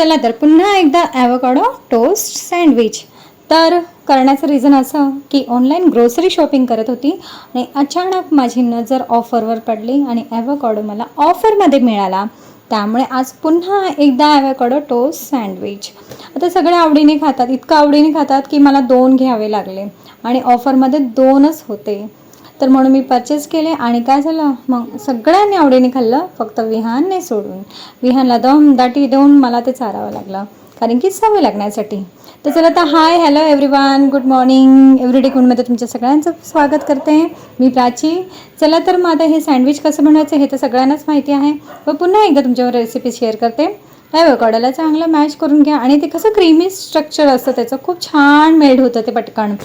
चला तर पुन्हा एकदा ॲव्होकाडो टोस्ट सँडविच. तर करण्याचं रिझन असं की ऑनलाईन ग्रोसरी शॉपिंग करत होती आणि अचानक माझी नजर ऑफरवर पडली आणि ॲव्होकाडो मला ऑफरमध्ये मिळाला. त्यामुळे आज पुन्हा एकदा ॲव्होकाडो टोस्ट सँडविच. आता सगळे आवडीने खातात, इतकं आवडीने खातात की मला 2 घ्यावे लागले आणि ऑफरमध्ये 2च होते. तर म्हणून मी परचेस केले आणि काय झालं, मग सगळ्यांनी आवडीने खाल्लं, फक्त विहानने सोडून. विहानला दमदाटी देऊन मला ते चारावं लागलं, कारण की सवय लागण्यासाठी. तर चला तर hi hello everyone, good morning. Everyday कुणमध्ये तुमच्या सगळ्यांचं स्वागत करते मी प्राची. चला तर मग आता हे सँडविच कसं बनवायचं हे तर सगळ्यांनाच माहिती आहे, पण पुन्हा एकदा तुमच्यावर रेसिपी शेअर करते. ॲव्होकाडोला चांगलं मॅश करून घ्या आणि ते कसं क्रीमी स्ट्रक्चर असतं त्याचं, खूप छान मेल्ट होतं ते पटकन.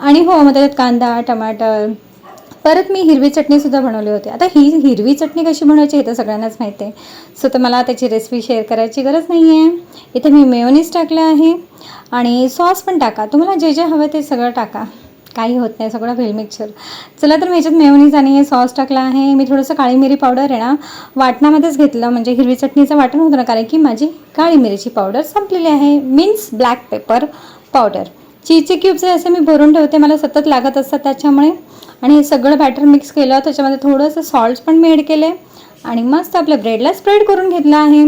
आणि हो, मग त्याच्यात कांदा, टमाटर, परत मी हिरवी चटणीसुद्धा बनवली होती. आता ही हिरवी चटणी कशी बनवायची हे तर सगळ्यांनाच माहिती आहे, सो तर मला त्याची रेसिपी शेअर करायची गरज नाही आहे. इथे मी मेयोनीज टाकलं आहे आणि सॉस पण टाका, तुम्हाला जे जे हवं ते सगळं टाका, काही होत नाही, सगळं व्हेल मिक्सचर. चला तर मी ह्याच्यात मेयोनीज आणि सॉस टाकला आहे. मी थोडंसं काळी मिरी पावडर आहे ना वाटणामध्येच घेतलं, म्हणजे हिरवी चटणीचं वाटण होतं ना, कारण की माझी काळी मिरीची पावडर संपलेली आहे, मीन्स ब्लॅक पेपर पावडर. चीजचे क्यूब्स असे मी भरून ठेवते, मला सतत लागत असतात त्याच्यामुळे. आणि हे सगळं बॅटर मिक्स केलं, त्याच्यामध्ये थोडंसं सॉल्ट पण ॲड केले आणि मस्त आपल्या ब्रेडला स्प्रेड करून घेतलं आहे.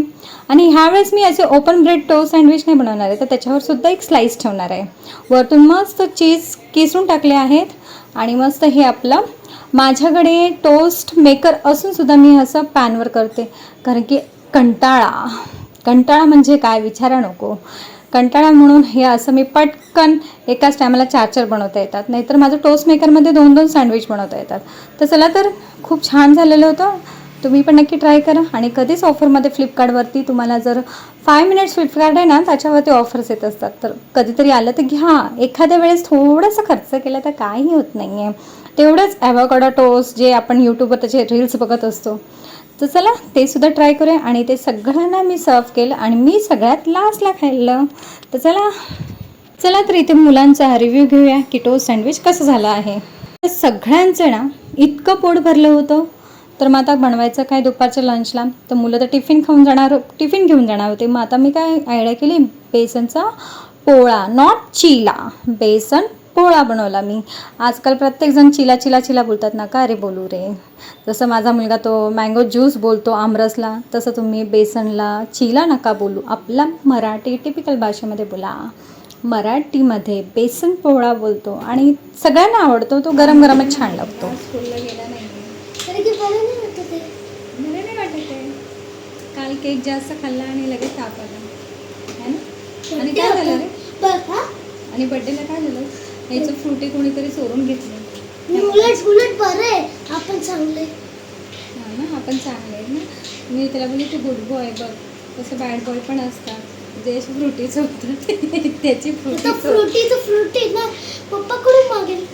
आणि ह्यावेळेस मी असे ओपन ब्रेड टोस्ट सँडविच नाही बनवणार आहे, तर त्याच्यावर सुद्धा एक स्लाईस ठेवणार आहे. वरतून मस्त चीज किसून टाकले आहेत आणि मस्त हे आपलं, माझ्याकडे टोस्ट मेकर असूनसुद्धा मी असं पॅनवर करते, कारण की कंटाळा म्हणजे काय विचारा नको. कंटाळा म्हणून हे असं मी पटकन एकाच टायमाला 4 बनवता येतात, नाहीतर माझं टोस्ट मेकरमध्ये 2 सँडविच बनवता येतात. तर चला तर खूप छान झालेलं होतं, तुम्ही पण नक्की ट्राय करा. आणि कधीच ऑफरमध्ये फ्लिपकार्टवरती तुम्हाला जर 5 मिनिट्स फ्लिपकार्ट आहे ना, त्याच्यावरती ऑफर्स येत असतात, तर कधीतरी आलं तर घ्या. एखाद्या वेळेस थोडंसं खर्च केलं तर काही होत नाही आहे. तेवढंच ॲव्होकाडो टोस्ट जे आपण यूट्यूबवर त्याचे रील्स बघत असतो, तर चला ते सुद्धा ट्राय करूया. आणि ते सगळ्यांना मी सर्व केलं आणि मी सगळ्यात लास्टला खाल्लं. तर चला तर इथे मुलांचा रिव्ह्यू घेऊया की टोस्ट सँडविच कसं झालं आहे. तर सगळ्यांचं ना इतकं पोट भरलं होतं, तर मग आता बनवायचं काय दुपारच्या लंचला. तर मुलं तर टिफिन घेऊन जाणार होते. मग आता मी काय आयडिया केली, बेसनचा पोळा, नॉट चिला, बेसन पोळा बनवला मी. आजकाल प्रत्येकजण चिला बोलतात, नका रे बोलू रे. जसं माझा मुलगा तो मँगो ज्यूस बोलतो आमरसला, तसं तुम्ही बेसनला चिला नका बोलू, आपला मराठी टिपिकल भाषेमध्ये बोला. मराठीमध्ये बेसन पोळा बोलतो आणि सगळ्यांना आवडतो, तो गरम गरमच छान लागतो. स्कूलला गेला नाही काल केक जास्त खाल्ला आणि लगेच ताप आला है ना. आणि काय झालं रे, आणि बड्डेला काय झालं, याचं फ्रुटी कोणीतरी चोरून घेतलं. उलट बरं आहे, आपण चांगले. हां ना, आपण चांगले आहे ना. मी त्याला बोलली तू गुड बॉय बघ, तसं बॅड बॉय पण असतात, जे फ्रुटीचं होतं त्याची फ्रुटी ना पप्पाकडून मागेल,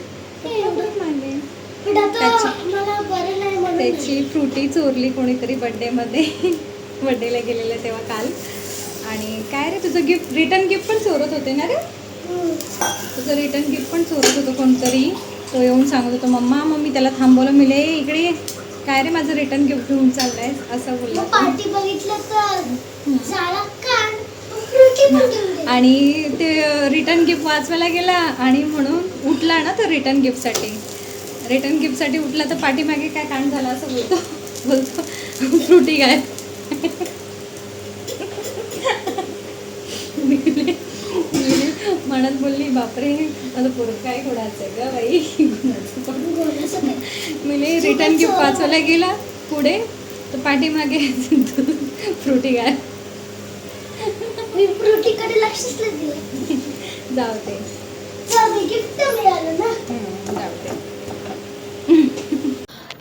मागेल पण आता मला बरं नाही म्हणून त्याची फ्रुटी चोरली कोणीतरी बड्डेमध्ये. बड्डेला गेलेलं तेव्हा काल. आणि काय रे, तुझं रिटर्न गिफ्ट पण चोरत होते ना रे, तुझं रिटर्न गिफ्ट पण चोरत होतं कोणतरी. तो येऊन सांगत होतो, मम्मी त्याला थांबवलं, मिले इकडे काय रे माझं रिटर्न गिफ्ट घेऊन चाललंय असं बोलला. पार्टी बघितलं तर आणि ते रिटर्न गिफ्ट वाचवायला गेला आणि म्हणून उठला ना तो रिटर्न गिफ्टसाठी उठला, तर पाठीमागे काय कांड झाला असं बोलतो फ्रुटी काय. म्हणत बोलली, बापरे माझं पोरं काय घोडायचं ग बाई. मी रिटर्न गिफ्ट वाचवायला गेला पुढे, तर पाठीमागे फ्रुटी काय. फ्रुटीकडे लक्षच नाही दिलं. जाऊ दे, गिफ्ट मिळालं ना. जाऊ दे.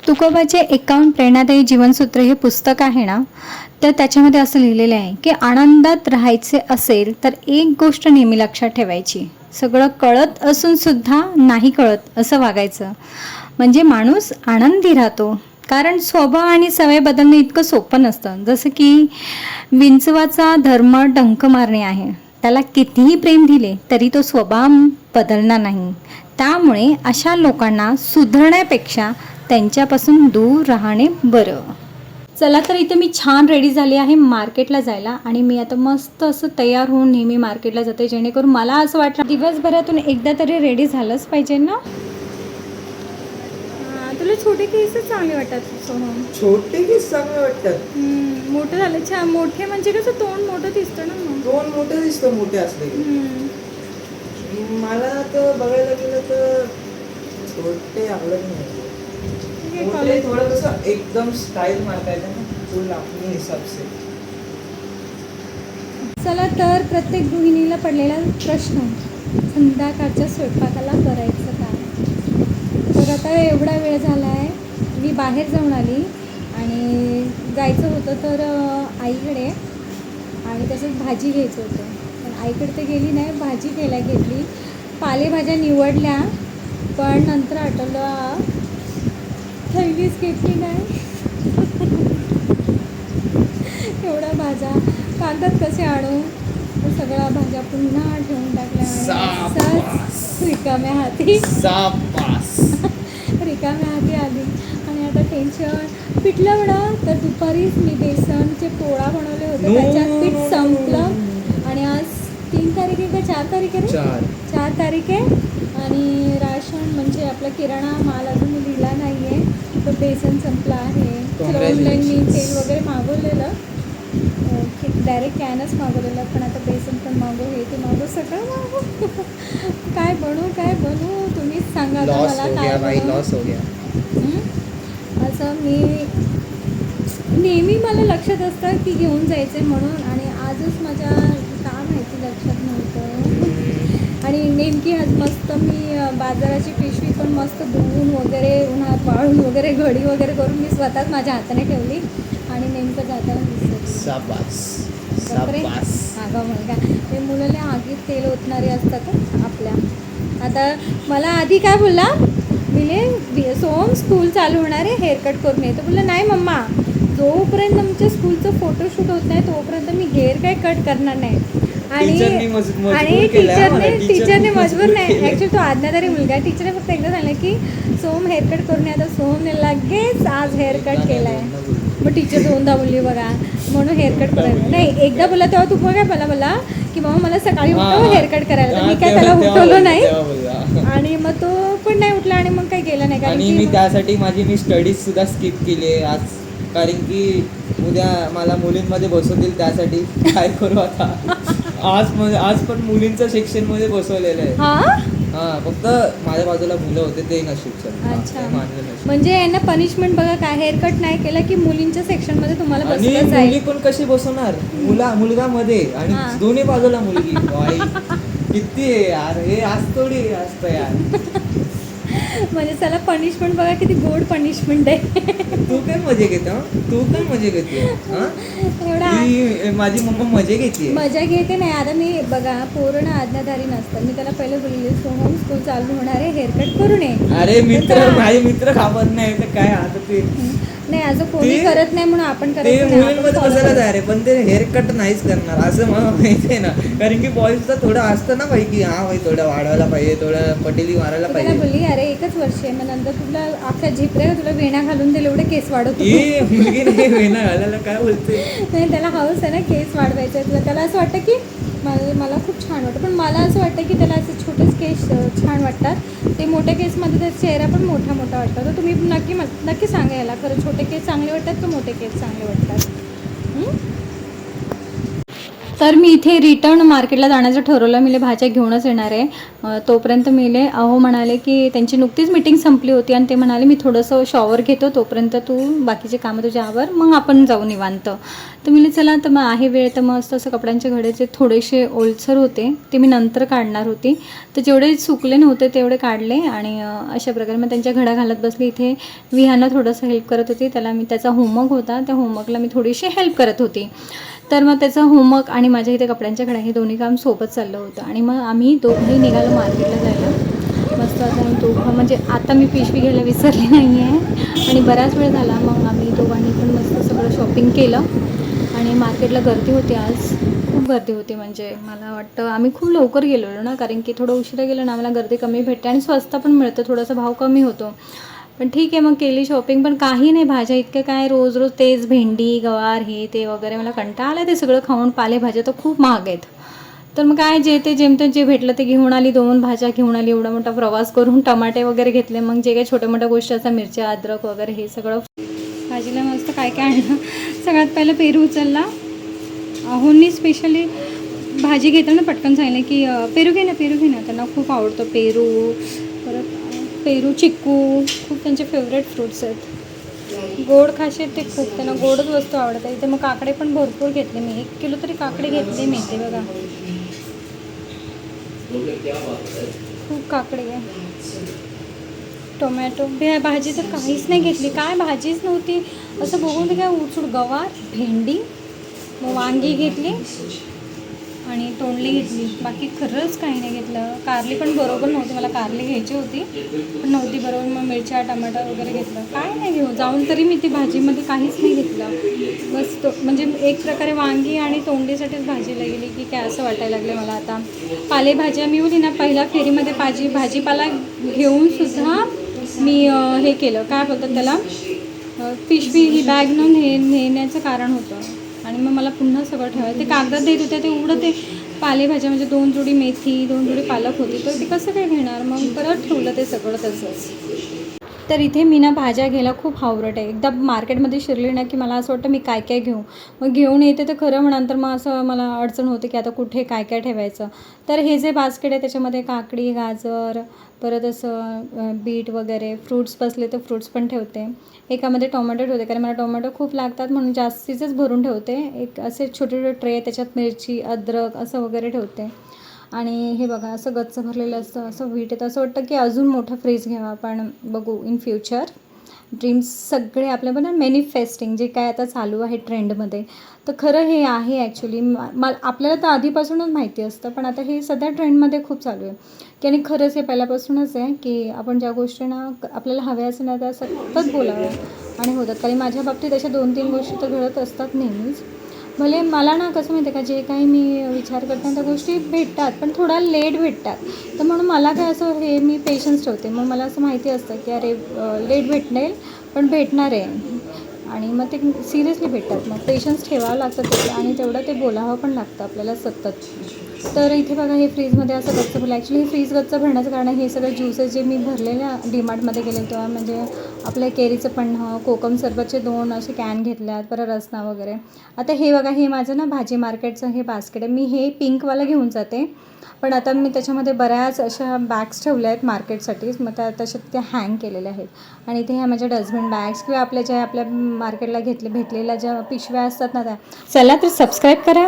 तुकोबाचे 51 प्रेरणादायी जीवनसूत्र हे पुस्तक आहे ना, तर त्याच्यामध्ये असं लिहिलेलं आहे की आनंदात राहायचे असेल तर एक गोष्ट नेहमी लक्षात ठेवायची, सगळं कळत असून सुद्धा नाही कळत असं वागायचं, म्हणजे माणूस आनंदी राहतो. कारण स्वभाव आणि सवय बदलणं इतकं सोपं नसतं. जसं की विंचवाचा धर्म डंक मारणे आहे, त्याला कितीही प्रेम दिले तरी तो स्वभाव बदलणार नाही. त्यामुळे अशा लोकांना सुधारण्यापेक्षा त्यांच्यापासून दूर राहणे बरं. चला तर इथे मी छान रेडी झाली आहे मार्केटला जायला आणि मी आता मस्त असं तयार होऊन नेहमी मार्केटला जाते, जेणेकरून मला असं वाटलं दिवसभरातून एकदा तरी रेडी झालंच पाहिजे ना. तुला छोटे केसच चांगले वाटतात सोहम. छोटे केस चांगले वाटतात. मोठं झालं छान. मोठे म्हणजे कसं तोंड मोठं दिसतं ना मग. दोन मोठे दिसतं मोठे असले की. मला तर बघायला गेलं तर छोटे आवडत नाही. मोठे थोडं कसं एकदम स्टाईल मारता येतं ना, फुल अपने हिसाब से. चला तर प्रत्येक गृहिणीला पडलेला प्रश्न, संध्याकाळच्या स्वयंपाकाला करायचं काय. तर आता एवढा वेळ झाला आहे, मी बाहेर जाऊन आली आणि जायचं होतं तर आईकडे, आणि तसंच भाजी घ्यायचं होतं. पण आईकडे तर गेली नाही, भाजी घ्यायला घेतली. पालेभाज्या निवडल्या, पण नंतर आठवलं थैलीच घेतली नाही. एवढ्या भाज्या कागदात कसे आणू, सगळ्या भाज्या पुन्हा ठेवून टाकल्या आणि असंच रिकाम्या हाती रिकाम्या हाती आली. आणि आता टेन्शन पिठलं म्हणा, तर दुपारीच मी बेसनचे पोळा बनवले होते, त्याच्यात पीठ संपलं. आणि आज 3 तारीख आहे का 4 तारीख आहे? 4 तारीख आहे. आणि राशन म्हणजे आपला किराणा माल अजून मी दिला नाही आहे, तर बेसन संपलं आहे. तर ऑनलाईन मी तेल वगैरे मागवलेलं, डायरेक्ट कॅनच मागवलेलं, पण आता बेसन पण मागव, हे ते मागव, सगळं मागव. काय बनवू तुम्हीच सांगा आता मला काय बनवू. लॉस हो गया. असं मी नेहमी मला लक्षात असतं की घेऊन जायचं आहे म्हणून, आणि आजच माझ्या का माहिती लक्षात नव्हतं. आणि नेमकी आज मस्त मी बाजाराची पिशवी पण मस्त धुवून वगैरे उन्हात वाळून वगैरे घडी वगैरे करून मी स्वतःच माझ्या हाताने ठेवली, आणि नेमकं जाताना दिसत अगं मुलगा, ते मुलाला आगीत तेल ओतणारे असतात आपल्या. आता मला आधी काय बोलला, मिले सोम स्कूल चालू होणार आहे, हेअरकट करून येतो. बोलला नाही मम्मा, जोपर्यंत आमच्या स्कूलचं फोटोशूट होत नाही तोपर्यंत मी हेअर काय कट करणार नाही. आणि टीचरने मजबूर नाही, ॲक्च्युली तो आज्ञाधारी मुलगा आहे. टीचरने फक्त एकदा सांगितलं की सोम हेअरकट करून आता सोमने लगेच आज हेअरकट केला आहे. मग टीचर 2दा बोलली बघा, म्हणून हेअरकट करायला नाही. एकदा बोलला तेव्हा तू बघा मला बोला की मामा मला सकाळी उठव हेअरकट करायला, तर मी काय त्याला उठवलं नाही. आणि मग तो पण नाही उठला आणि मग काही केलं नाही. आणि मी त्यासाठी माझी स्टडीज सुद्धा स्किप केली आहे आज, कारण की उद्या मला मुलींमध्ये बसवतील, त्यासाठी काय करू आता. आज पण मुलींचं सेक्शन मध्ये बसवलेलं आहे. फक्त माझ्या बाजूला मुलं होते ते नशीब. अच्छा, म्हणजे यांना पनिशमेंट बघा काय, हेअरकट नाही केला की मुलींच्या सेक्शन मध्ये तुम्हाला बसवलं जाईल. मुली पण कशी बसवणार, मुलगा मध्ये आणि दोन्ही बाजूला मुलगी. किती आहे यार हे, आज थोडी असतं यार. म्हणजे चला पनिशमेंट बघा किती गोड पनिशमेंट आहे. तू काय मजे घेतो, एवढा माझी मम्मा मजे घेते. मजा घेते नाही. आता मी बघा पूर्ण आज्ञाधारी नसतं, मी त्याला पहिले बोलले सोहम स्कूल चालू होणार आहे, हेअरकट करून ये. अरे माझे मित्र खावत नाही तर काय, आता ते नाही असं कोणी करत नाही म्हणून आपण करत नाही. मुलींमध्ये बसायला तयार आहे, पण ते हेअरकट नाहीच करणार असं मला माहिती आहे ना. कारण की बॉईजचं थोडं असतं ना भाई, की हा भाई थोडं वाढवायला पाहिजे, थोडं पटेली मारायला पाहिजे. बोलली अरे एकच वर्ष आहे, मग नंतर तुला अख्ख्या झिपऱ्या तुला वेणा घालून दिले, एवढे केस वाढवतो. मुलगी नाही वेणा घालायला, काय बोलते. नाही त्याला हौस आहे ना केस वाढवायचे. त्याला असं वाटतं की मला खूप छान वाटतं, पण मला असं वाटतं की त्याला असे छोटेच केस छान वाटतात. ते मोठ्या केसमध्ये त्याचा चेहरा पण मोठा वाटतो. तर तुम्ही नक्की सांगा याला, खरं छोटे केस चांगले वाटतात का मोठे केस चांगले वाटतात. तर मी इथे रिटर्न मार्केटला जाण्याचं ठरवलं. मी भाज्या घेऊनच येणार आहे. तोपर्यंत मिले अहो म्हणाले की त्यांची नुकतीच मीटिंग संपली होती आणि ते म्हणाले मी थोडंसं शॉवर घेतो, तोपर्यंत तू बाकीचे कामं तुझ्या आवर, मग आपण जाऊ निवांत. तर मी चला, तर मग आहे वेळ, तर मस्त असं कपड्यांचे घड्याचे थोडेसे ओलसर होते ते मी नंतर काढणार होती. तर जेवढे सुकले नव्हते तेवढे काढले आणि अशा प्रकारे मग त्यांच्या घड्या घालत बसली. इथे विहांना थोडंसं हेल्प करत होती, त्याचा होमवर्क होता, त्या होमवर्कला मी थोडीशी हेल्प करत होती. तर मग त्याचा होमवर्क आणि माझ्या इथे कपड्यांच्या घड्या हे दोन्ही काम सोबत चाललं होतं. आणि मग आम्ही दोघंही निघालो मार्केटला जायला. मस्त आता दोघं, म्हणजे आता मी पिशवी घ्यायला विसरली नाही आहे आणि बराच वेळ झाला. मग आम्ही दोघांनी पण मस्त सगळं शॉपिंग केलं आणि मार्केटला गर्दी होती, आज खूप गर्दी होती. म्हणजे मला वाटतं आम्ही खूप लवकर गेलेलो ना, कारण की थोडं उशिरा गेलो ना आम्हाला गर्दी कमी भेटते आणि स्वस्त पण मिळतं, थोडासा भाव कमी होतो. पण ठीक आहे, मग केली शॉपिंग. पण काही नाही, भाज्या इतकं काय रोज रोज तेच भेंडी गवार हे ते वगैरे, मला कंटाळा आला ते सगळं खाऊन. पालेभाज्या तर खूप महाग आहेत. तर मग काय जे ते जेमतेम जे भेटलं ते घेऊन आली, 2 भाज्या घेऊन आली. एवढा मोठा प्रवास करून टमाटे वगैरे घेतले. मग जे काही छोट्या मोठ्या गोष्टी असतात, मिरच्या अद्रक वगैरे हे सगळं भाजीला मस्त काय काय आणलं. सगळ्यात पहिलं पेरू उचलला. अहोंनी स्पेशली भाजी घेताना पटकन सांगितलं की पेरू घे ना. त्यांना खूप आवडतं पेरू. परत पेरू, चिक्कू खूप त्यांचे फेवरेट फ्रूट्स आहेत. गोड खाशीत ते खूप, त्यांना गोडच वस्तू आवडतात. इथे मग काकडे पण भरपूर घेतले मी, 1 किलो तरी काकडे घेतले मी इथे बघा. खूप काकडे आहे. टोमॅटो भाजी तर काहीच नाही घेतली, काय भाजीच नव्हती. असं बघून काय उचूड गवार, भेंडी, मग वांगी घेतली आणि तोंडली घेतली. बाकी खरंच काही नाही घेतलं. कारली पण बरोबर नव्हती, मला कारली घ्यायची होती पण नव्हती बरोबर. मग मिरच्या टमाटर वगैरे घेतलं. काय नाही घेऊ जाऊन तरी मी ती भाजीमध्ये काहीच नाही घेतलं. बस तो म्हणजे एक प्रकारे वांगी आणि तोंडलीसाठीच भाजीला गेली की काय असं वाटायला लागलं मला आता. पालेभाज्या मी होती ना, पहिल्या फेरीमध्ये भाजीपाला घेऊन सुद्धा मी हे केलं, काय बोलतात त्याला, पिशवी ही बॅग नेण्याचं कारण होतं. आणि मग मला पुन्हा सगळं ठेवायचं. ते कागदात देत होते, ते एवढं ते पालेभाज्या म्हणजे 2 जोडी मेथी, 2 जोडी पालक होती, तर ते कसं काय घेणार. मग परत ठेवलं ते सगळं तसंच. तर इथे मी ना भाज्या घ्यायला खूप हावरट आहे. एकदा मार्केटमध्ये शिरली ना की मला असं वाटतं मी काय काय घेऊ. मग घेऊन येते तर खरं म्हणा तर मग असं मला अडचण होते की आता कुठे काय काय ठेवायचं. तर हे जे बास्केट आहे त्याच्यामध्ये काकडी, गाजर, परत असं बीट वगैरे फ्रूट्स बसले तर फ्रूट्स पण ठेवते. एकामध्ये टोमॅटो ठेवते कारण मला टोमॅटो खूप लागतात म्हणून जास्तीचंच भरून ठेवते. एक असे छोटे छोटे ट्रे, त्याच्यात मिरची, अद्रक असं वगैरे ठेवते. आणि हे बघा असं गच्च भरलेलं असतं, असं वीट येतं. असं वाटतं की अजून मोठा फ्रीज घ्यावा, पण बघू इन फ्युचर. ड्रीम्स सगळे आपल्या बघा मॅनिफेस्टिंग जे काय आता चालू आहे ट्रेंडमध्ये, तर खरं हे आहे ॲक्च्युली. आपल्याला तर आधीपासूनच माहिती असतं, पण आता हे सध्या ट्रेंडमध्ये खूप चालू आहे की आणि खरंच हे पहिल्यापासूनच आहे की आपण ज्या गोष्टींना आपल्याला हव्या असेल ना त्या सतत बोलाव्या आणि होतात. कारण माझ्या बाबतीत अशा 2-3 गोष्टी तर घडत असतात नेहमीच. भले मला ना कसं माहिती आहे का, जे काही मी विचार करते ना त्या गोष्टी भेटतात, पण थोडा लेट भेटतात. तर म्हणून मला काय असं हे मी पेशन्स ठेवते. मग मला असं माहिती असतं की अरे लेट भेटणार पण भेटणार आहे. आणि मग ते सिरियसली भेटतात. मग पेशन्स ठेवावं लागतं ते, आणि तेवढं ते बोलावं पण लागतं आपल्याला सतत. तर इथे बघा हे फ्रीजमध्ये असं गच्च भरलं. ॲक्च्युली हे फ्रीज गच्च भरण्याचं कारण हे सगळे ज्युसेस जे मी भरलेल्या डीमार्टमध्ये गेले तेव्हा, म्हणजे आपलं केरीचं पन्हं, कोकम सरबतचे 2 असे कॅन घेतल्यात, परत रसना वगैरे. आता हे बघा हे माझं ना भाजी मार्केटचं हे बास्केट आहे. मी हे पिंकवालं घेऊन जाते, पण आता मी त्याच्यामध्ये बऱ्याच अशा बॅग्स ठेवल्या आहेत मार्केटसाठीच. मग तशात त्या हँग केलेल्या आहेत. आणि इथे ह्या माझ्या डस्टबिन बॅग्स किंवा आपल्या ज्या आपल्या मार्केटला भेटलेल्या ज्या पिशव्या असतात ना त्या. चला तर सबस्क्राईब करा.